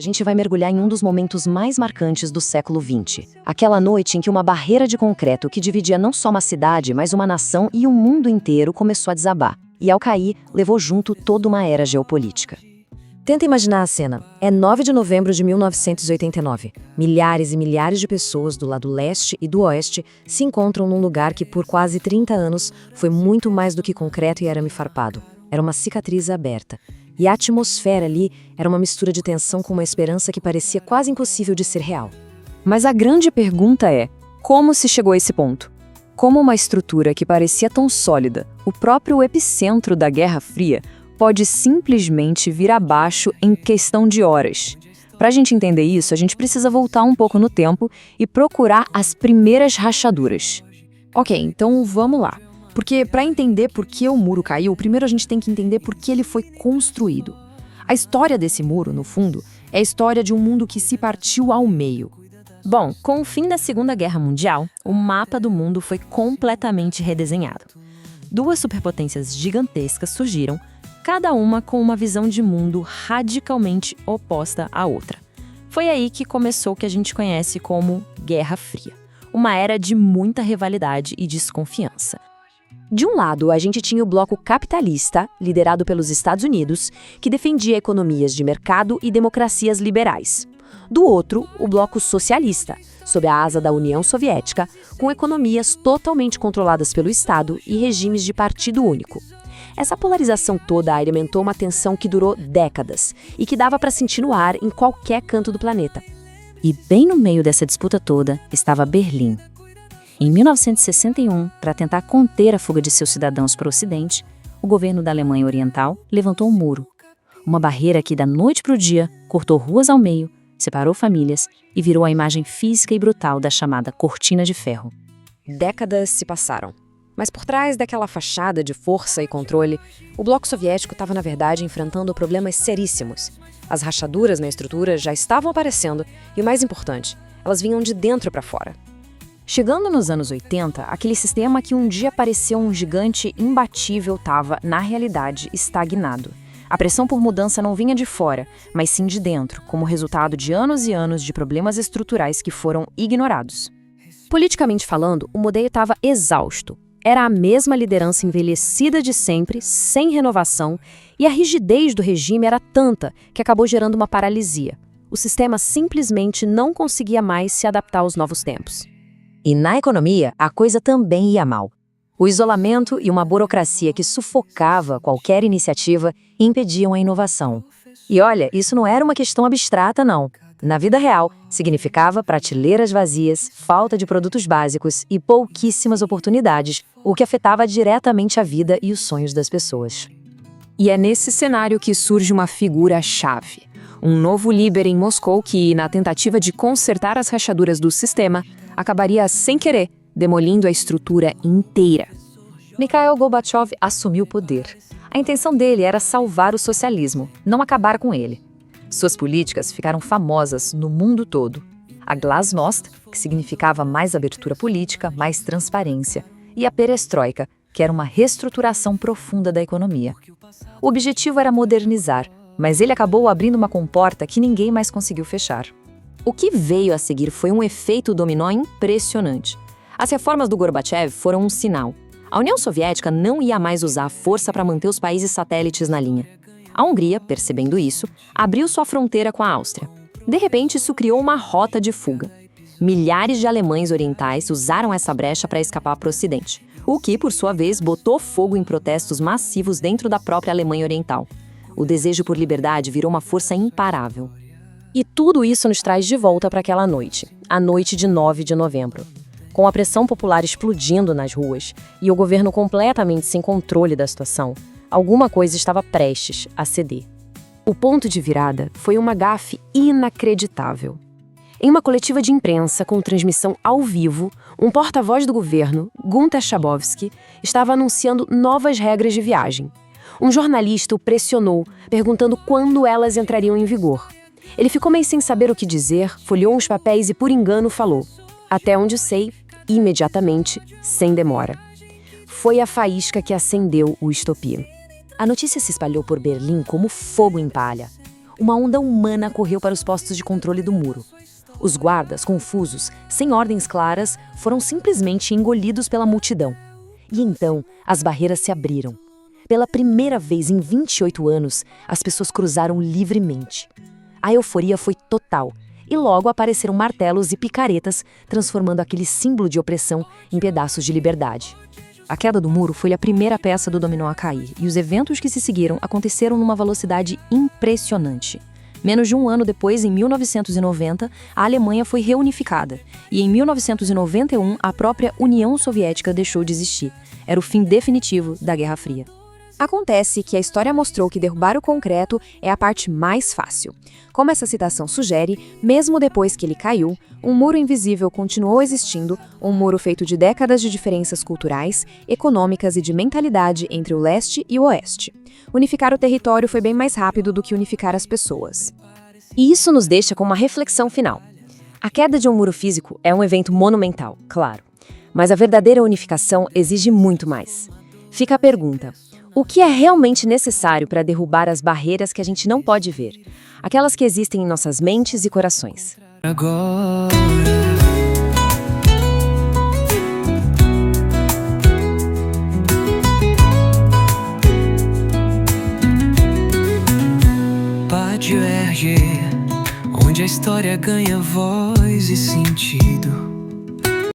gente vai mergulhar em um dos momentos mais marcantes do século XX. Aquela noite em que uma barreira de concreto que dividia não só uma cidade, mas uma nação e um mundo inteiro começou a desabar. E ao cair, levou junto toda uma era geopolítica. Tenta imaginar a cena. É 9 de novembro de 1989. Milhares e milhares de pessoas do lado leste e do oeste se encontram num lugar que por quase 30 anos foi muito mais do que concreto e arame farpado. Era uma cicatriz aberta. E a atmosfera ali era uma mistura de tensão com uma esperança que parecia quase impossível de ser real. Mas a grande pergunta é, como se chegou a esse ponto? Como uma estrutura que parecia tão sólida, o próprio epicentro da Guerra Fria, pode simplesmente vir abaixo em questão de horas? Para a gente entender isso, a gente precisa voltar um pouco no tempo e procurar as primeiras rachaduras. Ok, então vamos lá. Porque para entender por que o muro caiu, primeiro a gente tem que entender por que ele foi construído. A história desse muro, no fundo, é a história de um mundo que se partiu ao meio. Bom, com o fim da Segunda Guerra Mundial, o mapa do mundo foi completamente redesenhado. Duas superpotências gigantescas surgiram, cada uma com uma visão de mundo radicalmente oposta à outra. Foi aí que começou o que a gente conhece como Guerra Fria, uma era de muita rivalidade e desconfiança. De um lado, a gente tinha o bloco capitalista, liderado pelos Estados Unidos, que defendia economias de mercado e democracias liberais. Do outro, o bloco socialista, sob a asa da União Soviética, com economias totalmente controladas pelo Estado e regimes de partido único. Essa polarização toda alimentou uma tensão que durou décadas e que dava para sentir no ar em qualquer canto do planeta. E bem no meio dessa disputa toda estava Berlim. Em 1961, para tentar conter a fuga de seus cidadãos para o Ocidente, o governo da Alemanha Oriental levantou um muro. Uma barreira que, da noite para o dia, cortou ruas ao meio, separou famílias e virou a imagem física e brutal da chamada Cortina de Ferro. Décadas se passaram. Mas por trás daquela fachada de força e controle, o bloco soviético estava, na verdade, enfrentando problemas seríssimos. As rachaduras na estrutura já estavam aparecendo e, o mais importante, elas vinham de dentro para fora. Chegando nos anos 80, aquele sistema que um dia pareceu um gigante imbatível estava, na realidade, estagnado. A pressão por mudança não vinha de fora, mas sim de dentro, como resultado de anos e anos de problemas estruturais que foram ignorados. Politicamente falando, o modelo estava exausto. Era a mesma liderança envelhecida de sempre, sem renovação, e a rigidez do regime era tanta que acabou gerando uma paralisia. O sistema simplesmente não conseguia mais se adaptar aos novos tempos. E na economia, a coisa também ia mal. O isolamento e uma burocracia que sufocava qualquer iniciativa impediam a inovação. E olha, isso não era uma questão abstrata, não. Na vida real, significava prateleiras vazias, falta de produtos básicos e pouquíssimas oportunidades, o que afetava diretamente a vida e os sonhos das pessoas. E é nesse cenário que surge uma figura-chave. Um novo líder em Moscou que, na tentativa de consertar as rachaduras do sistema, acabaria, sem querer, demolindo a estrutura inteira. Mikhail Gorbachev assumiu o poder. A intenção dele era salvar o socialismo, não acabar com ele. Suas políticas ficaram famosas no mundo todo. A Glasnost, que significava mais abertura política, mais transparência, e a Perestroika, que era uma reestruturação profunda da economia. O objetivo era modernizar, mas ele acabou abrindo uma comporta que ninguém mais conseguiu fechar. O que veio a seguir foi um efeito dominó impressionante. As reformas do Gorbachev foram um sinal. A União Soviética não ia mais usar a força para manter os países satélites na linha. A Hungria, percebendo isso, abriu sua fronteira com a Áustria. De repente, isso criou uma rota de fuga. Milhares de alemães orientais usaram essa brecha para escapar para o Ocidente, o que, por sua vez, botou fogo em protestos massivos dentro da própria Alemanha Oriental. O desejo por liberdade virou uma força imparável. E tudo isso nos traz de volta para aquela noite, a noite de 9 de novembro. Com a pressão popular explodindo nas ruas e o governo completamente sem controle da situação, alguma coisa estava prestes a ceder. O ponto de virada foi uma gafe inacreditável. Em uma coletiva de imprensa com transmissão ao vivo, um porta-voz do governo, Gunter Schabowski, estava anunciando novas regras de viagem. Um jornalista o pressionou, perguntando quando elas entrariam em vigor. Ele ficou meio sem saber o que dizer, folheou uns papéis e, por engano, falou: "Até onde sei, imediatamente, sem demora." Foi a faísca que acendeu o estopim. A notícia se espalhou por Berlim como fogo em palha. uma onda humana correu para os postos de controle do muro. Os guardas, confusos, sem ordens claras, foram simplesmente engolidos pela multidão. E então, as barreiras se abriram. Pela primeira vez em 28 anos, as pessoas cruzaram livremente. A euforia foi total, e logo apareceram martelos e picaretas, transformando aquele símbolo de opressão em pedaços de liberdade. A queda do muro foi a primeira peça do dominó a cair, e os eventos que se seguiram aconteceram numa velocidade impressionante. Menos de um ano depois, em 1990, a Alemanha foi reunificada, e em 1991 a própria União Soviética deixou de existir. Era o fim definitivo da Guerra Fria. Acontece que a história mostrou que derrubar o concreto é a parte mais fácil. Como essa citação sugere, mesmo depois que ele caiu, um muro invisível continuou existindo, um muro feito de décadas de diferenças culturais, econômicas e de mentalidade entre o leste e o oeste. Unificar o território foi bem mais rápido do que unificar as pessoas. E isso nos deixa com uma reflexão final. A queda de um muro físico é um evento monumental, claro, mas a verdadeira unificação exige muito mais. Fica a pergunta: o que é realmente necessário para derrubar as barreiras que a gente não pode ver? Aquelas que existem em nossas mentes e corações. Agora Pátio RG, onde a história ganha voz e sentido.